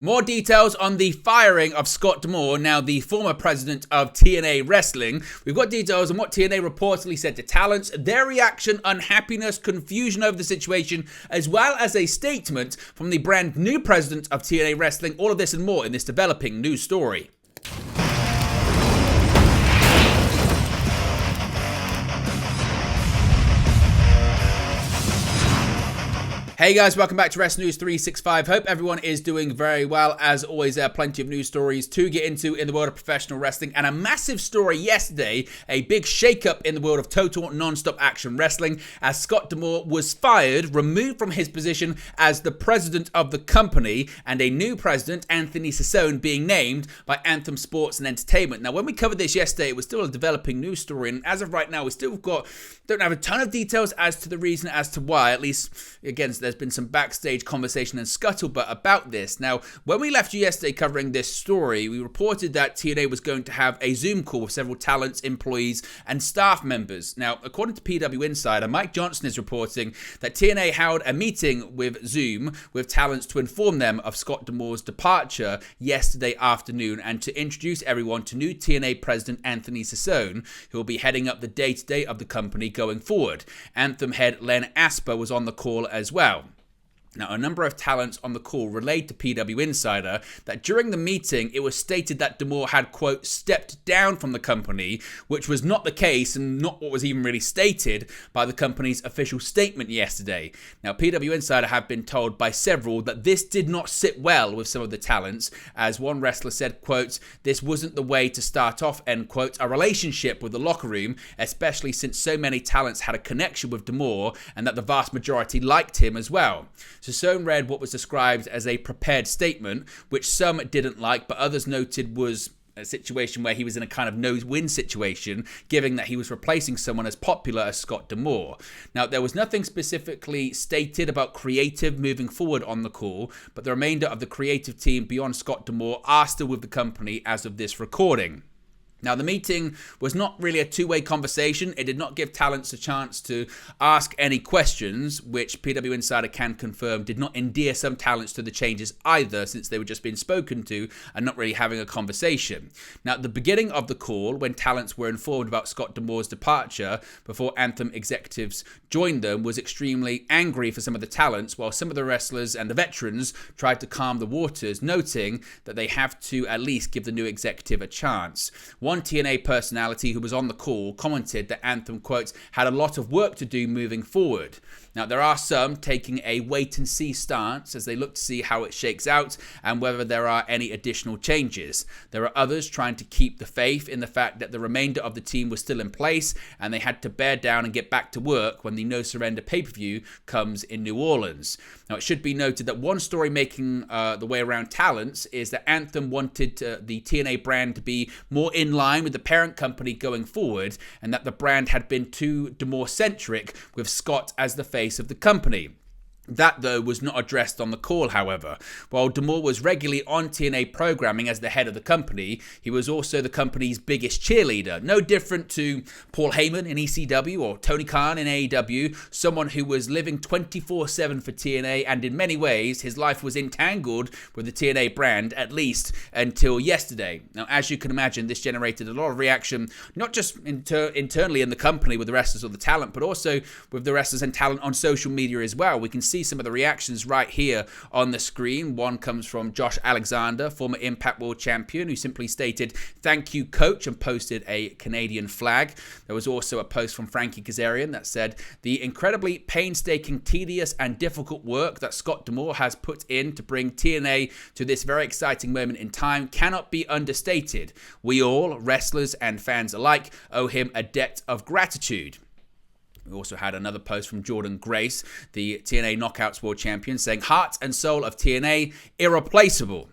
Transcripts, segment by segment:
More details on the firing of Scott D'Amore, now the former president of TNA Wrestling. We've got details on what TNA reportedly said to talents, their reaction, unhappiness, confusion over the situation, as well as a statement from the brand new president of TNA Wrestling. All of this and more in this developing news story. Hey guys, welcome back to Wrestling News 365. Hope everyone is doing very well. As always, there are plenty of news stories to get into in the world of professional wrestling, and a massive story yesterday, a big shakeup in the world of total non-stop action wrestling, as Scott D'Amore was fired, removed from his position as the president of the company, and a new president, Anthony Sassone, being named by Anthem Sports and Entertainment. Now, when we covered this yesterday, it was still a developing news story, and as of right now, we still don't have a ton of details as to the reason as to why. At least, again, there's been some backstage conversation and scuttlebutt about this. Now, when we left you yesterday covering this story, we reported that TNA was going to have a Zoom call with several talents, employees, and staff members. Now, according to PW Insider, Mike Johnson is reporting that TNA held a meeting with Zoom with talents to inform them of Scott D'Amore's departure yesterday afternoon and to introduce everyone to new TNA president Anthony Sassone, who will be heading up the day-to-day of the company going forward. Anthem head Len Asper was on the call as well. Now, a number of talents on the call relayed to PW Insider that during the meeting, it was stated that D'Amore had, quote, stepped down from the company, which was not the case and not what was even really stated by the company's official statement yesterday. Now, PW Insider have been told by several that this did not sit well with some of the talents, as one wrestler said, quote, this wasn't the way to start off, end quote, a relationship with the locker room, especially since so many talents had a connection with D'Amore and that the vast majority liked him as well. Sassone read what was described as a prepared statement, which some didn't like, but others noted was a situation where he was in a kind of no-win situation, given that he was replacing someone as popular as Scott D'Amore. Now, there was nothing specifically stated about creative moving forward on the call, but the remainder of the creative team beyond Scott D'Amore are still with the company as of this recording. Now, the meeting was not really a two-way conversation. It did not give talents a chance to ask any questions, which PW Insider can confirm did not endear some talents to the changes either, since they were just being spoken to and not really having a conversation. Now, at the beginning of the call, when talents were informed about Scott D'Amore's departure before Anthem executives joined them, was extremely angry for some of the talents, while some of the wrestlers and the veterans tried to calm the waters, noting that they have to at least give the new executive a chance. One TNA personality who was on the call commented that Anthem, quotes, had a lot of work to do moving forward. Now, there are some taking a wait-and-see stance as they look to see how it shakes out and whether there are any additional changes. There are others trying to keep the faith in the fact that the remainder of the team was still in place and they had to bear down and get back to work when the No Surrender pay-per-view comes in New Orleans. Now, it should be noted that one story making the way around talents is that Anthem wanted the TNA brand to be more in line with the parent company going forward, and that the brand had been too D'Amore-centric with Scott as the face of the company. That, though, was not addressed on the call, however. While D'Amore was regularly on TNA programming as the head of the company, he was also the company's biggest cheerleader. No different to Paul Heyman in ECW or Tony Khan in AEW, someone who was living 24/7 for TNA, and in many ways, his life was entangled with the TNA brand, at least until yesterday. Now, as you can imagine, this generated a lot of reaction, not just internally in the company with the wrestlers or the talent, but also with the wrestlers and talent on social media as well. We can see some of the reactions right here on the screen. One comes from Josh Alexander, former Impact World Champion, who simply stated, "Thank you, coach," and posted a Canadian flag. There was also a post from Frankie Kazarian that said, "The incredibly painstaking, tedious, and difficult work that Scott D'Amore has put in to bring TNA to this very exciting moment in time cannot be understated. We all, wrestlers and fans alike, owe him a debt of gratitude." We also had another post from Jordan Grace, the TNA Knockouts World Champion, saying, "Heart and soul of TNA, irreplaceable."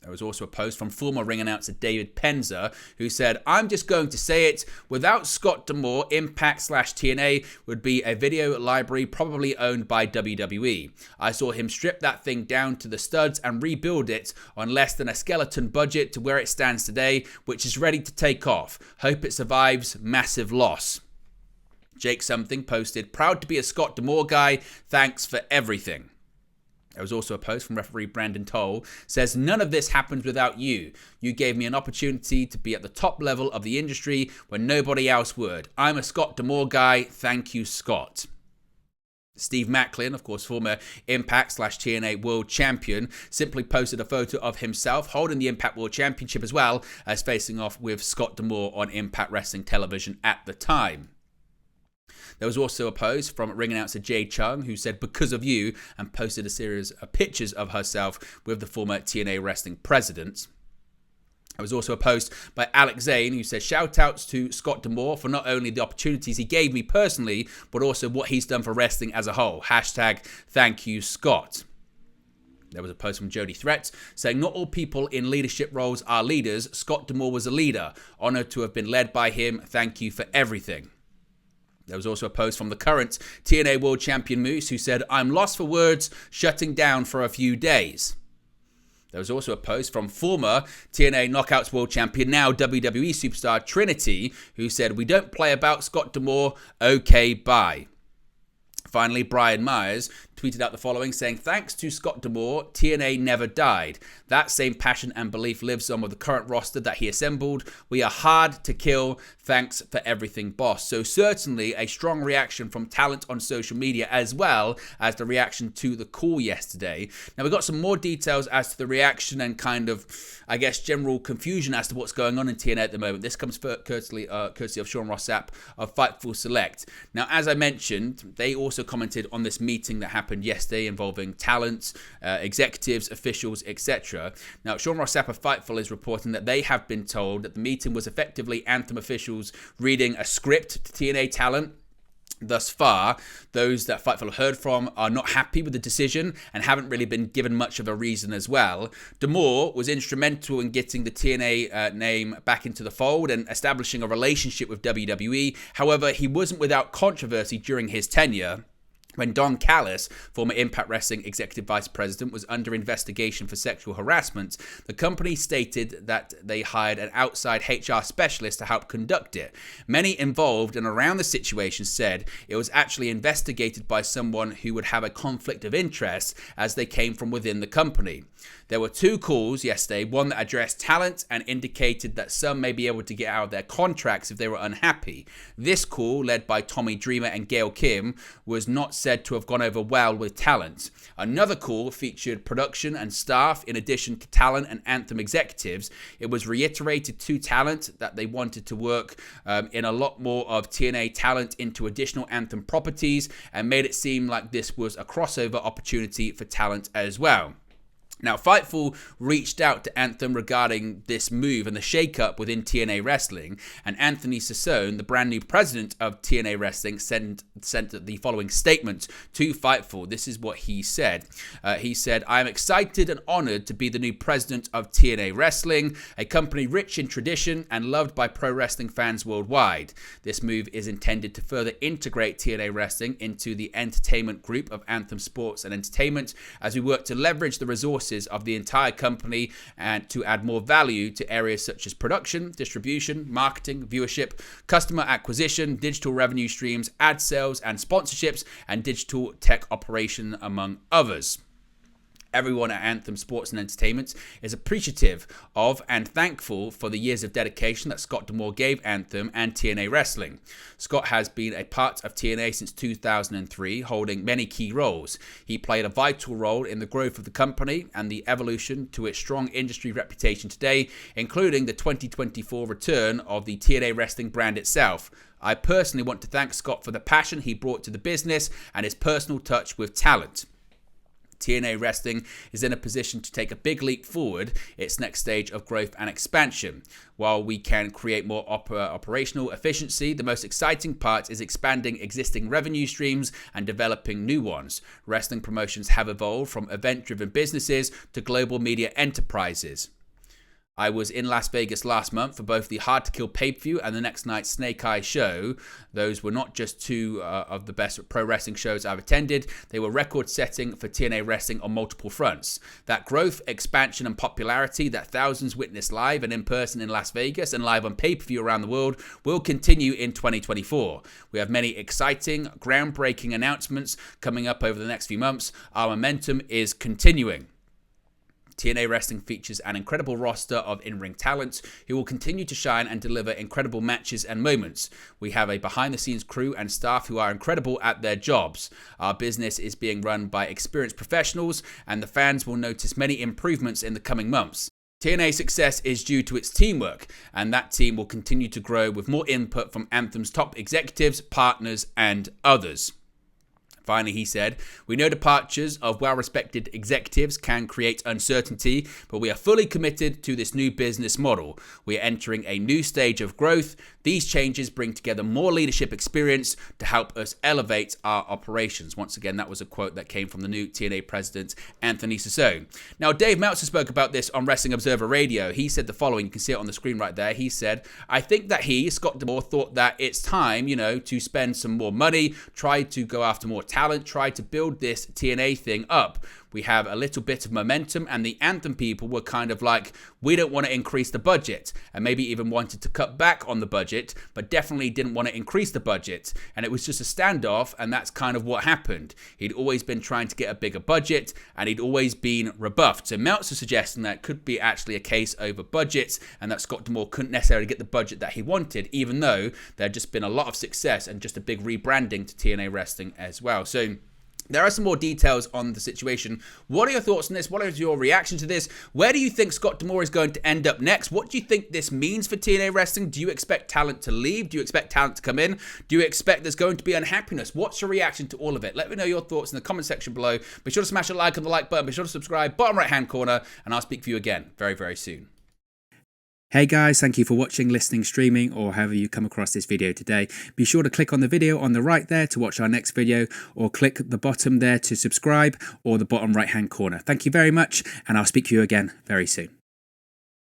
There was also a post from former ring announcer David Penza, who said, "I'm just going to say it, without Scott D'Amore, Impact/TNA would be a video library probably owned by WWE. I saw him strip that thing down to the studs and rebuild it on less than a skeleton budget to where it stands today, which is ready to take off. Hope it survives massive loss." Jake Something posted, "Proud to be a Scott D'Amore guy. Thanks for everything." There was also a post from referee Brandon Toll, says, "None of this happens without you. You gave me an opportunity to be at the top level of the industry when nobody else would. I'm a Scott D'Amore guy. Thank you, Scott." Steve Macklin, of course, former Impact/TNA World Champion, simply posted a photo of himself holding the Impact World Championship as well as facing off with Scott D'Amore on Impact Wrestling Television at the time. There was also a post from ring announcer Jay Chung, who said, "Because of you," and posted a series of pictures of herself with the former TNA Wrestling president. There was also a post by Alex Zane who said, "Shout-outs to Scott D'Amore for not only the opportunities he gave me personally, but also what he's done for wrestling as a whole. Hashtag thank you, Scott." There was a post from Jody Threat saying, "Not all people in leadership roles are leaders. Scott D'Amore was a leader. Honored to have been led by him. Thank you for everything." There was also a post from the current TNA World Champion Moose who said, "I'm lost for words, shutting down for a few days." There was also a post from former TNA Knockouts World Champion, now WWE Superstar Trinity, who said, "We don't play about Scott D'Amore. Okay, bye." Finally, Brian Myers tweeted out the following, saying, "Thanks to Scott D'Amore, TNA never died. That same passion and belief lives on with the current roster that he assembled. We are hard to kill. Thanks for everything, boss." So certainly a strong reaction from talent on social media, as well as the reaction to the call yesterday. Now, we've got some more details as to the reaction and kind of, I guess, general confusion as to what's going on in TNA at the moment. This comes courtesy of Sean Ross Sapp of Fightful Select. Now, as I mentioned, they also commented on this meeting that happened yesterday involving talent, executives, officials, etc. Now, Sean Ross Sapp of Fightful is reporting that they have been told that the meeting was effectively Anthem officials reading a script to TNA talent. Thus far, those that Fightful have heard from are not happy with the decision and haven't really been given much of a reason as well. D'Amore was instrumental in getting the TNA name back into the fold and establishing a relationship with WWE. However, he wasn't without controversy during his tenure. When Don Callis, former Impact Wrestling Executive Vice President, was under investigation for sexual harassment, the company stated that they hired an outside HR specialist to help conduct it. Many involved and around the situation said it was actually investigated by someone who would have a conflict of interest as they came from within the company. There were two calls yesterday, one that addressed talent and indicated that some may be able to get out of their contracts if they were unhappy. This call, led by Tommy Dreamer and Gail Kim, was not said to have gone over well with talent. Another call featured production and staff in addition to talent and Anthem executives. It was reiterated to talent that they wanted to work in a lot more of TNA talent into additional Anthem properties and made it seem like this was a crossover opportunity for talent as well. Now, Fightful reached out to Anthem regarding this move and the shakeup within TNA Wrestling, and Anthony Sassone, the brand new president of TNA Wrestling, sent the following statement to Fightful. This is what he said. He said, "I am excited and honored to be the new president of TNA Wrestling, a company rich in tradition and loved by pro wrestling fans worldwide. This move is intended to further integrate TNA Wrestling into the entertainment group of Anthem Sports and Entertainment as we work to leverage the resources of the entire company and to add more value to areas such as production, distribution, marketing, viewership, customer acquisition, digital revenue streams, ad sales and sponsorships, and digital tech operation, among others." Everyone at Anthem Sports and Entertainment is appreciative of and thankful for the years of dedication that Scott D'Amore gave Anthem and TNA Wrestling. Scott has been a part of TNA since 2003, holding many key roles. He played a vital role in the growth of the company and the evolution to its strong industry reputation today, including the 2024 return of the TNA Wrestling brand itself. I personally want to thank Scott for the passion he brought to the business and his personal touch with talent. TNA Wrestling is in a position to take a big leap forward, its next stage of growth and expansion. While we can create more operational efficiency, the most exciting part is expanding existing revenue streams and developing new ones. Wrestling promotions have evolved from event-driven businesses to global media enterprises. I was in Las Vegas last month for both the Hard to Kill pay-per-view and the next night's Snake Eye show. Those were not just two of the best pro wrestling shows I've attended. They were record-setting for TNA wrestling on multiple fronts. That growth, expansion, and popularity that thousands witnessed live and in person in Las Vegas and live on pay-per-view around the world will continue in 2024. We have many exciting, groundbreaking announcements coming up over the next few months. Our momentum is continuing. TNA Wrestling features an incredible roster of in-ring talents who will continue to shine and deliver incredible matches and moments. We have a behind-the-scenes crew and staff who are incredible at their jobs. Our business is being run by experienced professionals, and the fans will notice many improvements in the coming months. TNA's success is due to its teamwork, and that team will continue to grow with more input from Anthem's top executives, partners, and others. Finally, he said, "We know departures of well-respected executives can create uncertainty, but we are fully committed to this new business model. We are entering a new stage of growth. These changes bring together more leadership experience to help us elevate our operations." Once again, that was a quote that came from the new TNA president, Anthony Sassone. Now, Dave Meltzer spoke about this on Wrestling Observer Radio. He said the following. You can see it on the screen right there. He said, "I think that Scott D'Amore, thought that it's time, to spend some more money, try to go after more talent, try to build this TNA thing up. We have a little bit of momentum, and the Anthem people were kind of like, we don't want to increase the budget, and maybe even wanted to cut back on the budget, but definitely didn't want to increase the budget. And it was just a standoff, and that's kind of what happened. He'd always been trying to get a bigger budget, and he'd always been rebuffed." So Meltzer suggesting that it could be actually a case over budgets, and that Scott D'Amore couldn't necessarily get the budget that he wanted, even though there had just been a lot of success and just a big rebranding to TNA Wrestling as well. So there are some more details on the situation. What are your thoughts on this? What is your reaction to this? Where do you think Scott D'Amore is going to end up next? What do you think this means for TNA Wrestling? Do you expect talent to leave? Do you expect talent to come in? Do you expect there's going to be unhappiness? What's your reaction to all of it? Let me know your thoughts in the comment section below. Be sure to smash a like on the like button. Be sure to subscribe, bottom right hand corner, and I'll speak to you again very, very soon. Hey guys, thank you for watching, listening, streaming, or however you come across this video today. Be sure to click on the video on the right there to watch our next video, or click the bottom there to subscribe, or the bottom right hand corner. Thank you very much, and I'll speak to you again very soon.